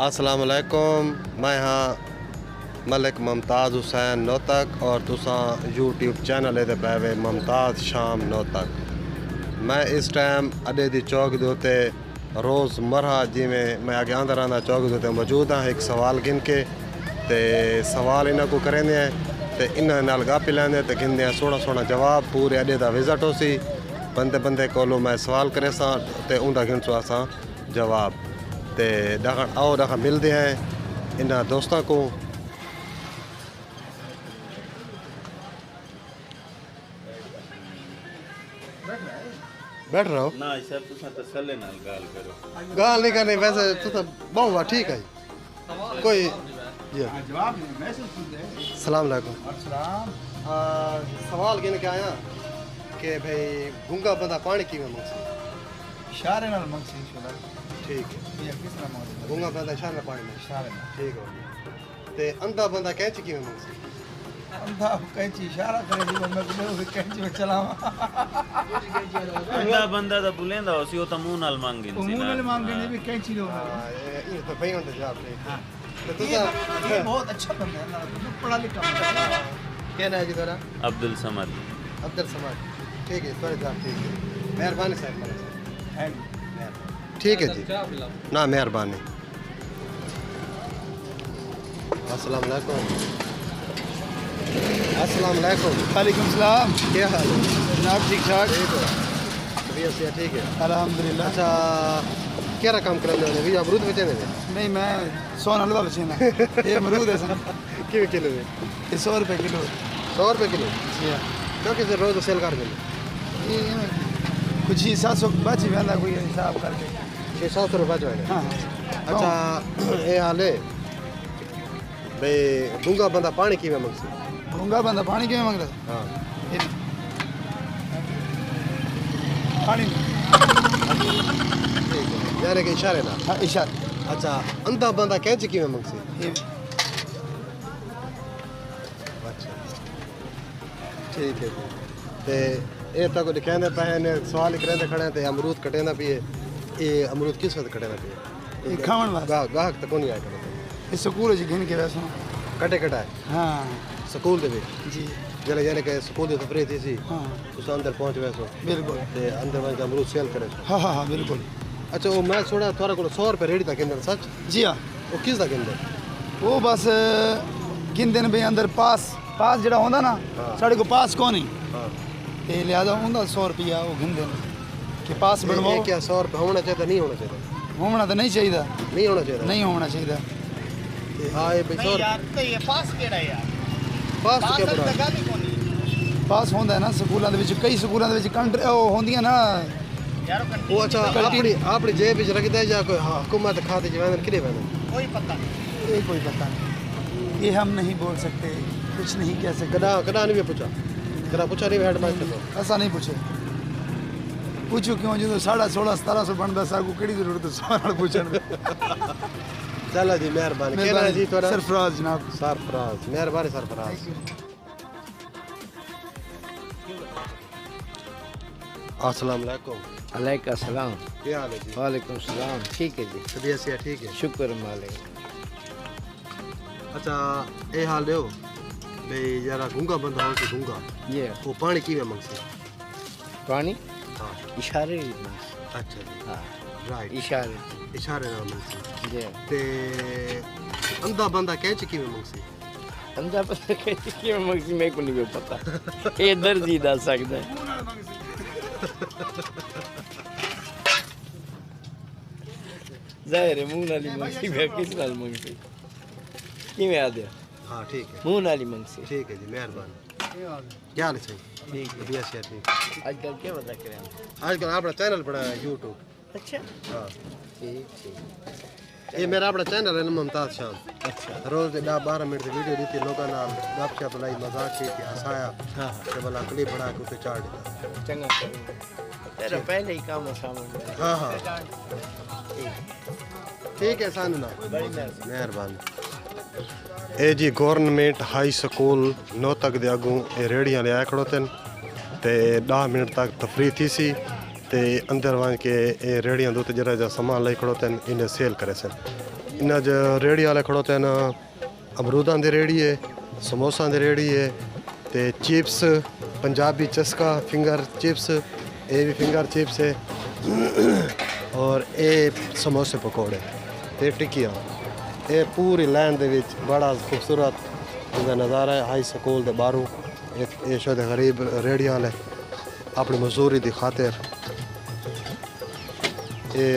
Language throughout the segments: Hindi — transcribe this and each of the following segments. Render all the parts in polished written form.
अस्सलाम वालेकुम, मैं हाँ मलिक मुमताज़ हुसैन नोतक और तुसा यूट्यूब चैनल दे पैवे मुमताज़ शाम नोतक। मैं इस टाइम अडे दी चौक दे उत्ते रोज़मर्रा जिमें मैं आगे आंदा रहा चौक दे उत्ते मौजूद हाँ। एक सवाल गिन के ते सवाल इन्हों को करेंदे हैं ते इन्होंने नाल गप लैंदे ते गिनदे सोहना सोहना जवाब पूरे अडे दा विज़िट हो सी। बंदे बंदे कोलों मैं सवाल करे सा ते उनका गिनसो असां जवाब ते दखन आओ दखन मिलते हैं इन दोस्तों को। बैठ रहो ना सर तुसा तसल्ले नाल गाल करो। गाल नहीं करनी वैसे तो बहुत ठीक है कोई जवाब मैसेज सुनते हैं। सलाम अलैकुम। अस्सलाम। सवाल गिन के आया कि भाई गूंगा बंदा पानी की में मंगसी इशारे नाल मंगसी इंशाल्लाह। ठीक है। ये किस नाम है? गूंगा बंदा इशारे में पानी में इशारे नाल। ठीक हो ते अंधा बंदा कैंची की में मंगसी अंधा कैंची इशारा करे जी मैं को कैंची में चलावा। अंधा बंदा दा बुलेंदा होसी ओ त मुंह नाल मांगिन सी मुंह नाल मांगने भी कैंची लो। ये तो भाई उनका जवाब ठीक है। तो ये बहुत अच्छा बंदा है ना, पढ़ा लिखा बंदा है। क्या नाम है जी तेरा? अब्दुल समद। अब्दुल समद। ठीक है थोड़े जवाब ठीक है। मेहरबानी साहब है ठीक है जी ना मेहरबानी। अस्सलाम वालेकुम। अस्सलाम वालेकुम। वालेकुम सलाम। क्या हाल है जनाब? ठीक ठाक। तबीयत से ठीक है अल्हम्दुलिल्लाह। अच्छा क्या काम कर रहे हो भैया? अमरूद बेचे ने नहीं मैं सोन हलवा बेचना। ये अमरूद है सर। कितने किलो है? ये 100 रुपए किलो। 100 रुपए किलो जी हां। क्योंकि सर रोज सेल कर देंगे ये कुछ ही 700 बची वेंदा कोई हिसाब करके 600 रुपये जो है। हां। अच्छा ये हाल है भाई गूंगा बंदा पानी की में मंगसी गूंगा बंदा पानी क्यों मांग रहा है? हाँ पानी ठीक है यानी कि इशारे ना। हाँ इशारा। अच्छा अंधा बंदा कैंची की में मंगसी ये अच्छा ठीक है ते ये तक दिखाने पे ने सवाल करते खड़े ते अमरूद कटेना पिए ये अमरूद किस वक्त कटेना पिए ये खावन वास्ते गाहक तक नहीं आया करे ये स्कूल च गिन के वैसे। कटे कटा है हाँ स्कूल दे विच जी जले यानी कि स्कूल दी तफरीह थी सी हाँ तुस अंदर पहुंच वैसो बिल्कुल। ते अंदर वहीं अमरूद सेल करे। हाँ हाँ हाँ बिल्कुल। अच्छा वो मैं थोड़ा थोड़ा को 100 रुपए रेडी तक अंदर सच जी हाँ वो किस तक अंदर वो बस गिनते न भाई अंदर पास पास जड़ा होंदा ना हाँ। साढ़े को पास कौन ही हां ते लिहाजा होंदा 100 रुपया वो गिनते न कि पास बनवाओ। ये क्या 100 रुपए होना चाहिए नहीं होना चाहिए? होना तो नहीं चाहिए। नहीं होना चाहिए नहीं होना चाहिए। हां ये भाई 100 तो ये पास केड़ा यार पास तो क्या बड़ा जगह भी कोनी पास होंदा है ना स्कूलों दे विच कई स्कूलों दे विच कंट्री ओ होंदियां ना। यार वो अच्छा अपनी जेब विच रखदा है या कोई हुकूमत खाते जवान किरे बने कोई पता नहीं। ये कोई पता नहीं। ये हम नहीं बोल सकते कुछ नहीं कह सकते। कदा कदा नहीं भी पूछा कदा पूछा नहीं हेड मास्टर को ऐसा नहीं पूछे। पूछो क्यों जो 1650 1700 बनता सागू केड़ी जरूरत है सवाल पूछने। चलो जी मेहरबानी क्या नाम है जी थोड़ा? सरफराज जनाब। सरफराज मेहरबानी सरफराज। अस्सलाम वालेकुम। अलैकुम सलाम। क्या हाल है जी? वालेकुम सलाम। ठीक है जी तबीयत से ठीक है? शुक्र मालिक। अच्छा ये हाल है भाई जरा गूंगा बंदा हो कि गूंगा ये वो पानी की में मंगसी पानी हाँ इशारे अच्छा जी हाँ राइट इशारे इशारे ना मंगसी जी ते अंधा बंदा कैंची की में मंगसी अंधा पता कि मक्सी मेरे को नहीं पता। ये दर्द ही दस सकता है। जाहिर है मुंह नाली मंगसी वे किस नाल मंगसी कि में आ दे। हाँ ठीक है मुंह नाली मंगसी। ठीक है जी मेहरबानी। क्या हाल है सही? ठीक है। तबीयत से ठीक आजकल क्या बता करें आजकल अपना चैनल बड़ा है यूट्यूब। अच्छा हाँ ठीक ठीक ये मेरा अपना चैनल है ना मुमताज़ शाम। अच्छा रोज 10-12 मिनट की वीडियो दी थी लोगों नाल गपशप लाई मजाक की हंसाया हाँ ते भला क्लिप बना के उसे चाड़ दिता। चंगा तेरा पहले ही काम आसान हो गया। हाँ हाँ ठीक है सानू ना बड़ी मेहरबानी। मेहरबानी। ए जी गवर्नमेंट हाई स्कूल नौतक दे अगू ये रेड़ियां ले आया खड़ोते ते 10 मिनट तक तफरी थी सी ते अंदर वञ के रेहड़ियां दो जरा जा सामान लई खड़ोते हैं इन्हें सेल करे सन इन रेहड़ी वाले खड़ोते हैं अमरूदां दी रेहड़ी है समोसा दी रेहड़ी है ते चिप्स पंजाबी चस्का फिंगर चिप्स ये भी फिंगर चिप्स है और ये समोसे पकौड़े ते टिक्कियां ये पूरी लाइन दे विच बड़ा खूबसूरत इनका नज़ारा है हाई स्कूल दे बाहरों ये शायद गरीब रेहड़ी वाले अपनी मजदूरी दी खातिर ये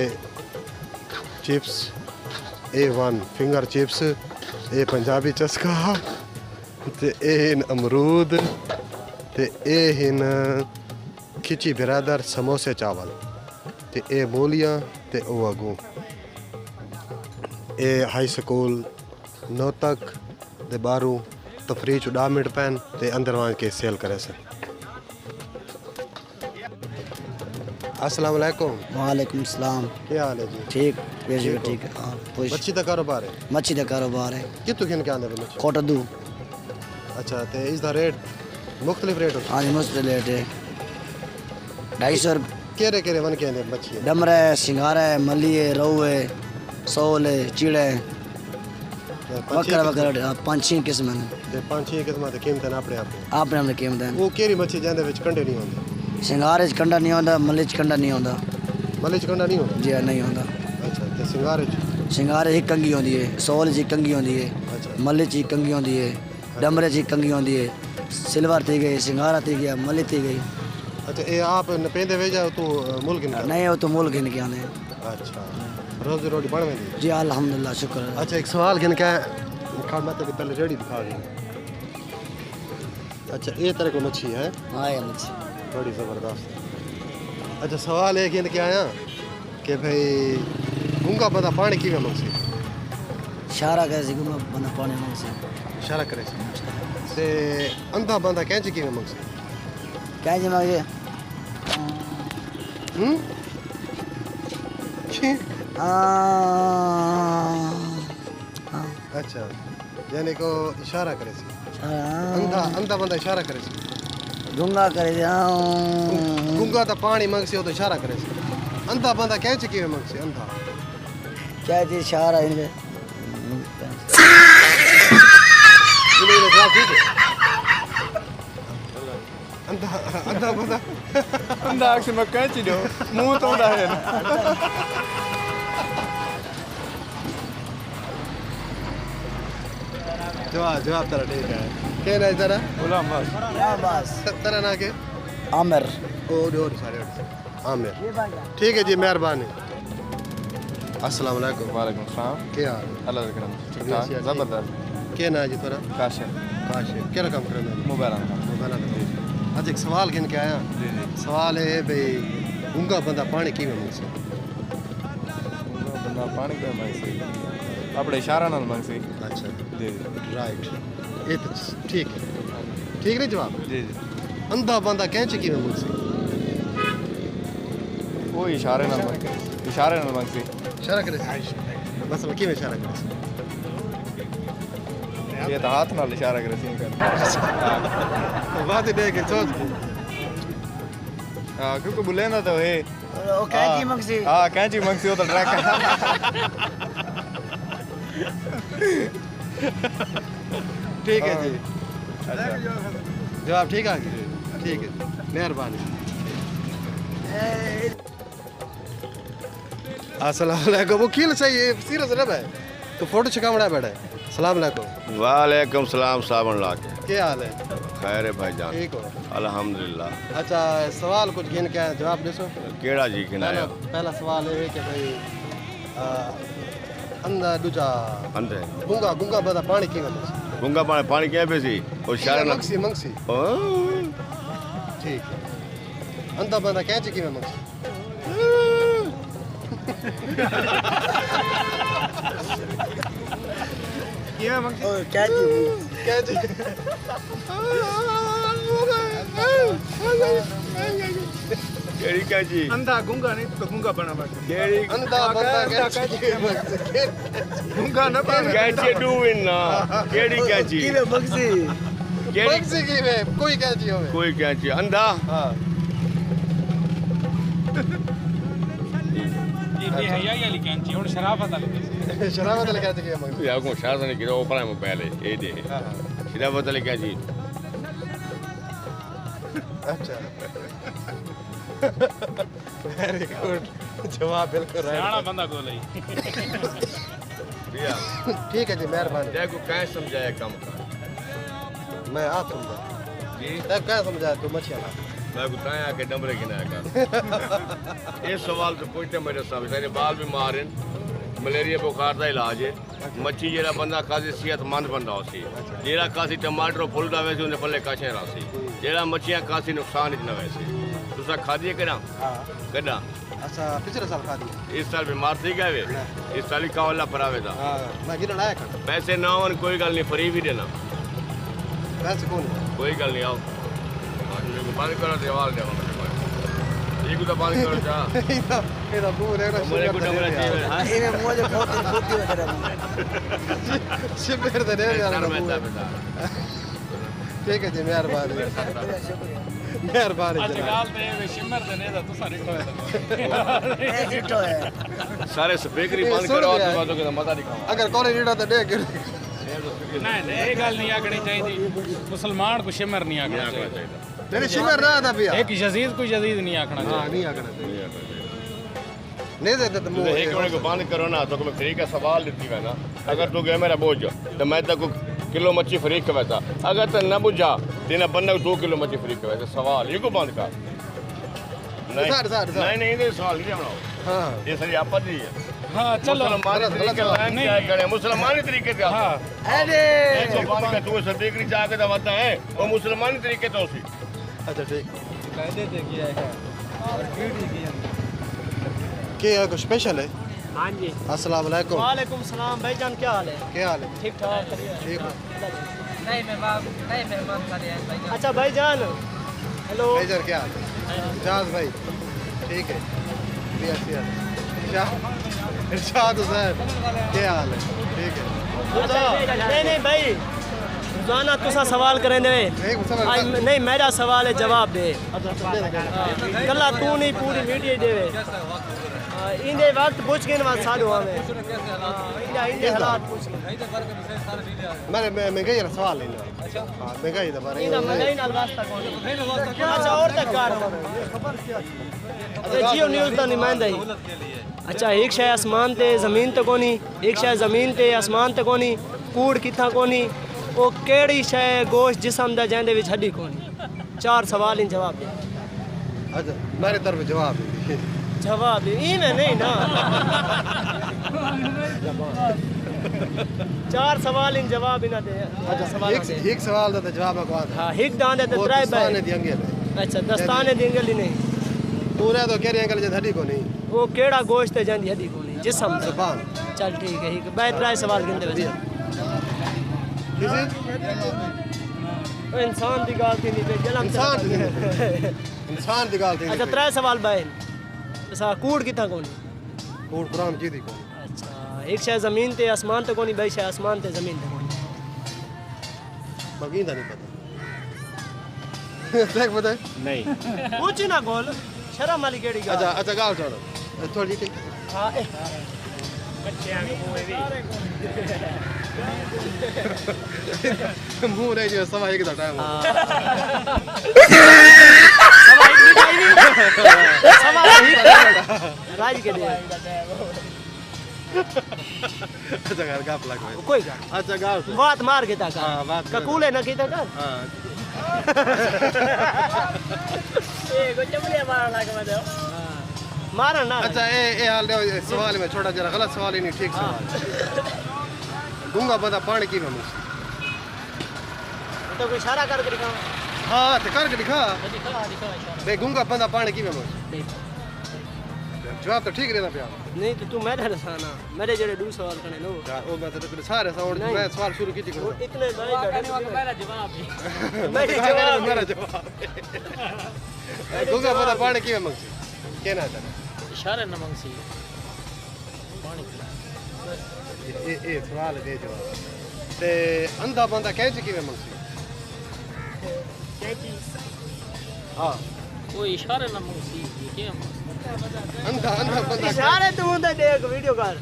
चिप्स A1 फिंगर चिप्स ये पंजाबी चस्का ते ये अमरूद ते ये हिन खिची बिरादर समोसे चावल ते ये मूलियां ते ओ अगू ये हाई स्कूल नौतक दे बाहरों तफरीह च 10 मिनट पैन ते अंदर वहाँ के सेल करे सर। अस्सलाम वालेकुम। वालेकुम सलाम। क्या हाल है जी? ठीक बेशक ठीक है। हाँ खुश। मच्छी का कारोबार है? मच्छी का कारोबार है। कितों किन के आंदे मच्छी? कोटदू। अच्छा ते इसका रेट मुख्तलिफ रेट होता हाँ जी मुख्तलिफ रेट है 250 केरे केरे वन के आंदे मच्छी है? डमरा है सिंघारा है मली है रोहू है सोल है चिड़ा है वक्र वक्र 5-6 किस्म है ते 5-6 किस्म ते कीमत अपने आपने हमने कीमत है। वो केरी मच्छी जांदे विच कंडे नहीं होंदे? सिंघारे च कंडा नहीं होता मली च कंडा नहीं होता। मले च कंडा नहीं होंदा? जी नहीं होता। अच्छा ते सिंगारे च? सिंघारे च कंगी होती है सोल च कंगी होती है अच्छा मली च कंगी होती है डमरे च कंगी होती है सिल्वर थी गई सिंघारा थी गया मली थी गई। अच्छा ये आप नपेंदे वेजा तो मुल्क इनका? नहीं वो तो मूल गिन के आने। अच्छा रोजी रोटी बन वेंदी? जी अल्हम्दुलिल्लाह शुक्र है। अच्छा एक सवाल गिन के खाड़ मत पहले रेडी दिखा दी। अच्छा ये तरह को मच्छी है? हाँ ये मच्छी बड़ी ज़बरदस्त। अच्छा सवाल है कि क्या आया कि भाई गूंगा बंदा पानी की में मंगसी? इशारा करे सी गुमा बना पानी में से इशारा करे सी ते अंधा बंदा कैंची की में मंगसी? क्या जी मांगे अच्छा यानी को इशारा करे सी अंधा अंधा बंदा इशारा करे सी गूंगा करे गूंगा तो पानी मंगसी हो तो इशारा करे सी अंधा बंदा कैंची की में मंगसी अंधा क्या जी इशारा इनके इन्हें जवाब ठीक है अंधा अंधा बंदा अंधा आँख से मैं कैंची दो मुंह तो उड़ा है ना जवाब तेरा ठीक है क्या ना तेरा गुलाम बस बस तेरा ना के आमिर और सारे आमिर ठीक है जी मेहरबानी अस्सलाम वालेकुम। वालेकुम सलाम क्या हाल अल्लाह का करम ठीक ठाक जबरदस्त क्या ना जी तेरा? काशिफ काशिफ क्या काम कर रहे हो? मोबाइल मोबाइल अच्छा एक सवाल गिन के आया जी जी सवाल है भाई गूंगा बंदा पानी की में मंगसी? बंदा पानी पे मंगसी अपने इशारा नाल मंगसी। अच्छा जी राइट ये तो ठीक है ठीक नहीं जवाब? जी जी अंधा बंदा कैंची की में मंगसी? वो इशारे नाल मंगसी इशारा करे बस मैं की में इशारा करे ये तो हाथ नाल इशारा करे सी कर बात दे के सोच हां क्योंकि बुलेंदा तो है ओ कैची मंगसी हां कैंची मंगसी हो तो ट्रैक ठीक है जी अच्छा जवाब ठीक आ गया ठीक है मेहरबानी अस्सलाम वालेकुम वकील सही है सीरियस रह है तो फोटो छिकावड़ा बैठा है सलाम वालेकुम। वालेकुम सलाम सावन लाख क्या हाल है? खैर है भाईजान ठीक हो अल्हम्दुलिल्लाह। अच्छा सवाल कुछ गिन के जवाब दे सो। केड़ा जी किनाया पहला सवाल है कि भाई अंधा दूजा अंधे गूंगा गूंगा बंदा पानी की में गंगा पानी क्या पे सी और इशारा ना मंगसी मंगसी ओ, ठीक है अंधा बंदा कैंची की में मंगसी? ओ कैची कैंची केड़ी क्या जी अंधा गूंगा नहीं तो गूंगा बना बस केड़ी अंधा बंदा कैंची की में मंगसी? गूंगा न कैची डूविन ना केड़ी क्या जी किलो मंगसी केड़ी मंगसी की में कोई कैंची होवे कोई क्या जी अंधा हाँ ये बेहयाई वाली कैंची और शराफत वाली कैंची। शराबत वाले कैंची की मंगसी या को शायद नहीं गिरो ऊपर में पहले ये दे सीधा बदल क्या जी अच्छा वेरी गुड जवाब बिल्कुल सियाना राइट बंदा को लई। भैया ठीक है जी मेहरबानी देखो क्या समझाया काम का मैं आप समझा जी तब क्या समझाया तू मछिया ला मैं बताया कि डमरे गिनाया कर ये सवाल तो पूछते मेरे साहब तेरे बाल भी मारे मलेरिया बुखार का इलाज है मच्छी जरा बंदा खासी सेहतमंद बंदा होसी जरा खासी टमाटर फुलदा वैसे उन्हें पल्ले काशे रासी जरा मच्छियां खासी नुकसान ही न वैसे तुसा खादी करा हां कदा अच्छा पिछले साल खा दी इस साल बीमार थी गए वे इस साल ही कावला परावे था हां मैं गिरन आया कर पैसे ना हो कोई गल नहीं फ्री भी देना पैसे कौन कोई गल नहीं आओ बंद करो देवाल देवा एक तो बंद करो जा ਇਹਦਾ ਮੂੰਹ ਰਹਿਣਾ मेरे को डमरा चाहिए हां ये मुझे बहुत फुर्ती हो रहा है। शिमर दे ने यार सर में बता ठीक है जी मेहरबानी मेहरबानी ਅੱਜ जनाब ਗੱਲ ਤੇ ਇਹ ਸ਼ਿਮਰ ਦੇ ਨੇ ਦਾ ਤੁਸੀਂ ਰਿਕੋ ਹੈ। ये जिटो है। सारे स्पीकर ही बंद सुन करो लिया तो बातों का मजा दिखाओ अगर कॉलेज नीड़ा तो दे गिर ਨਹੀਂ ਨਹੀਂ ਇਹ ਗੱਲ ਨਹੀਂ ਆਖਣੀ ਚਾਹੀਦੀ ਮੁਸਲਮਾਨ को शिमर नहीं आखना चाहिए। नहीं शिमर रहा था भैया एक यजीद को यजीद नहीं आखना हां चाहिए। नहीं आगना नहीं दे तो मुंह एक मिनट को बंद करो ना तो मैं फ्री का सवाल देती है ना अगर तू गया मेरा बोझ तो मैं तक किलो मच्छी फ्री का वैसा अगर तो न बुझा तेना बंदा 2 किलो मच्छी फ्री का वैसा सवाल ये को बंद कर नहीं नहीं नहीं सवाल नहीं बनाओ हां ये सही आपत नहीं है हाँ चलो मुसलमानी तरीके से क्या करे मुसलमानी तरीके से हाँ अरे तो बंद कर तू सदीकरी जाके दवाता है वो मुसलमानी तरीके तो उसी अच्छा ठीक कायदे से किया है और ड्यूटी की है। क्या है कुछ स्पेशल है हाँ जी अस्सलाम वालेकुम वालेकुम सलाम भाईजान क्या हाल है क्या हाल है ठीक ठाक ठीक है नहीं मेहमान अच्छा भाईजान हेलो मेजर क्या हाल है इजाज भाई ठीक है यस यस इरशाद हुसैन क्या हाल है ठीक है नहीं नहीं भाई रोजाना तुसा सवाल करें दे एक सवाल आज नहीं मेरा सवाल है जवाब दे कल्ला तू नहीं पूरी मीडिया दे इंदे वक्त पूछ के ना साडो हमें इंदे हालात पूछ मैंने महंगाई का सवाल लेना हां महंगाई का बारे इंदा महंगाई नाल वास्ता कौन अच्छा और तक कार जियो न्यूज़ दा नुमाइंदा ही अच्छा एक शय आसमान ते ज़मीन ते कोनी एक शय ज़मीन ते आसमान ते कोनी कूड़ किथा कोनी वो केड़ी शय गोश्त जिस्म दा जंदे विच हड्डी कोनी 4 सवाल इन जवाब दे अच्छा मेरी तरफ जवाब जवाब दे ई में नहीं ना 4 सवाल इन जवाब इना दे अच्छा सवाल दे एक सवाल दा जवाब को आता हां हिक दांदे ते त्राय दस्ताने बाय दिएंगे अच्छा दस्ताने देंगे नहीं पूरा तो केरी अंकल जे हड्डी को नहीं वो केड़ा गोश्त ते जंदी हड्डी कोनी जिस्म दा जुबान चल ठीक है हिक बाय त्राय सवाल गिनदे वैसे किसी इंसान दी गाल थी नहीं पे जलम इंसान दी गाल थी अच्छा 3 सवाल बाय सा कूड़ किथा कोनी कूड़ कुरान जी दी को अच्छा एक शय जमीन ते आसमान ते कोनी बई शय आसमान ते जमीन ते कोनी बाकी नहीं पता देख पता है नहीं पूछ ना गोल शर्म वाली केड़ी गाल अच्छा अच्छा गाल छोड़ो थोड़ी जी हां मुंह नहीं जो सवा एक दा टाइम राज के दे अच्छा गाल गाप लग कोई गाल अच्छा गाल बात मार के ता हां बात ककूले न कीता कर हां ए को चमले मारन लग मदे मारन ना अच्छा ए हाल दे सवाल में छोटा जरा गलत सवाल ही नहीं ठीक सवाल गूंगा बंदा पानी की में तो कोई इशारा करके दिखा हां ते करके दिखा दिखा इशारा बे गूंगा बंदा पानी की में जवाब तो ठीक रहना पिया नहीं तो तू मेरे रसाना मेरे जेड़े दो सवाल करने लो यार ओ मैं तो सारे साउंड मैं सवाल शुरू की थी वो इतने नहीं मेरा जवाब है मेरा जवाब गूंगा बंदा पानी की में मंगसी कहना चाहता इशारे न मंगसी पानी ए सवाल दे जवाब ते अंधा बंदा कैंची की में मंगसी क्या चीज हां कोई इशारे न मंगसी ये क्या अंधा अंधा बंदा इशारे तू उंदा देख वीडियो कर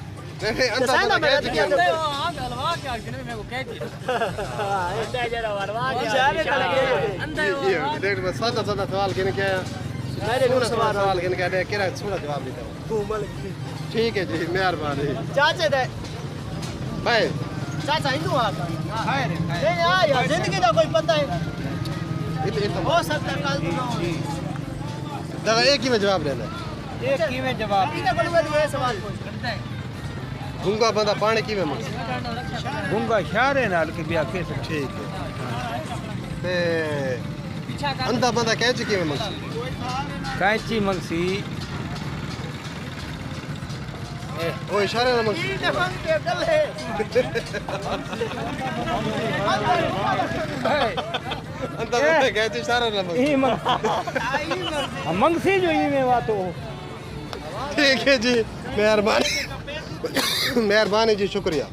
नहीं अंधा साइंदा बंदा कैच किया इशारे कर ये देख बस सादा सादा सवाल कहने क्या है मेरे को सवाल कहने क्या है केरा थोड़ा जवाब देता हूं तू मल ठीक है जी मेहरबानी चाचे दे भाई चाचा हिंदू आता है नहीं यार जिंदगी का कोई पता है हो सकता है कल तू ना हो दादा एक ही में जवाब देना एक की में जवाब ठीक है कोई ये सवाल पूछ गूंगा बंदा पानी की में मंगसी गुंगा शारे नाल के बिया के ठीक है ते अंधा बंदा कैच की में मंगसी कैंची मंगसी वो इशारे ना मंगसी अंधा बंदा कैच इशारा ना मंगसी मंगसी जो ई में वातो ठीक है जी मेहरबानी मेहरबानी जी शुक्रिया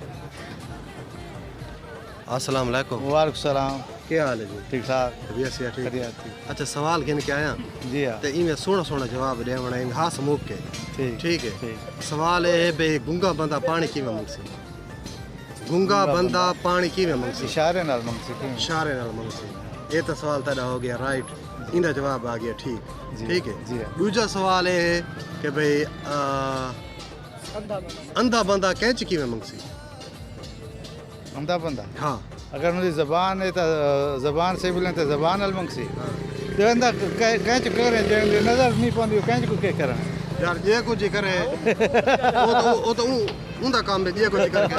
अस्सलाम वालेकुम वालेकुम सलाम क्या हाल है जी ठीक ठाक तबीयत से ठीक बढ़िया, अच्छा सवाल गिन के आया जी हाँ ते इमें सोना सोना जवाब देवना इन हाथ मुक के ठीक ठीक है ठीक। सवाल है बे गूंगा बंदा पानी की में मंगसी गूंगा बंदा पानी की में मंगसी इशारे नाल मंगसी की इशारे नाल मंगसी ये तो सवाल तेरा हो गया राइट इंदा जवाब आ गया ठीक जी, ठीक है जी हाँ। दूसरा सवाल है कि भाई अंधा बंदा कैच की में मंगसी अंधा बंदा हाँ अगर मुझे जबान है तो जबान से बोले तो जबान नाल मंगसी तो अंधा कैच करे जे नजर नहीं पांदी कैच को के करा यार ये कुछ ही करे वो तो उनका काम है ये कुछ ही करके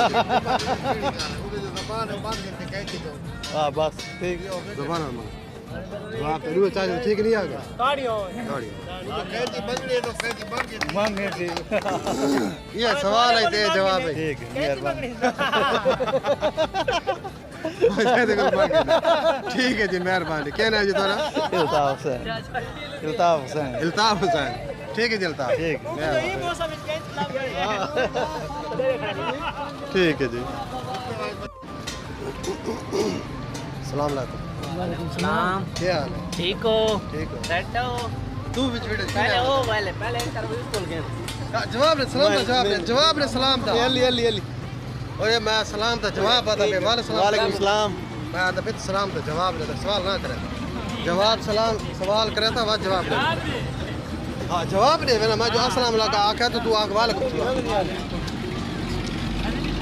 हां बस ठीक जबान में जवाब तो रुए चाहे ठीक नहीं आ गया गाड़ियों गाड़ी मांगे थी ये सवाल है ते जवाब है ठीक है मेहरबानी ठीक है जी मेहरबानी क्या नाम है जी तुम्हारा इल्ताफ हुसैन इल्ताफ हुसैन इल्ताफ हुसैन ठीक है जी इल्ताफ ठीक मेहरबानी। ये मौसम में कैच ठीक है जी सलाम अलैकुम वालेकुम सलाम क्या हाल है ठीक हो ठीक हो सेट हो तू बीच बेटे पहले हो पहले इंटरव्यू स्कूल गए जवाब ने सलाम था जवाब ने सलाम था अली अली अली ओए मैं सलाम था जवाब आता मैं वालेकुम सलाम मैं आता फिर सलाम था जवाब ने सवाल ना करे जवाब सलाम सवाल करे था वह जवाब दे हाँ जवाब दे मैं जो अस्सलाम लगा आखा तो तू आग वालेकुम सलाम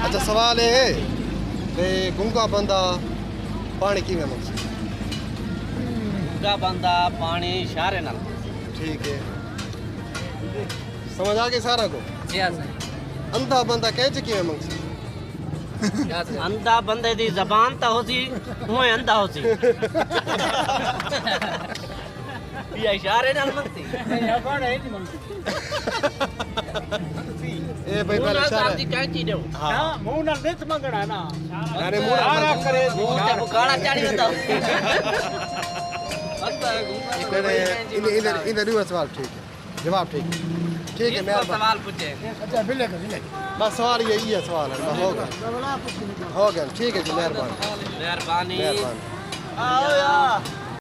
अच्छा सवाल है कि गूंगा बंदा पानी की में मंगसी गूंगा बंदा पानी इशारे नाल ठीक है समझ आ गई सारा को यस अंधा बंदा कैच की में मंगसी अंधा बंदे दी जबान ता होसी हुए अंधा होसी ये इशारे नाल मंगती ए भाई पहले इशारा दी कैंची दो हां मुंह नाल नित मंगना ना अरे मुड़ा करे जब काला चाड़ी बताओ इधर हुआ सवाल ठीक है जवाब ठीक है ठीक है मेहरबानी सवाल पूछे बस सवाल यही है सवाल है बस हो गया ठीक है जी मेहरबानी मेहरबानी मेहरबानी आओ यार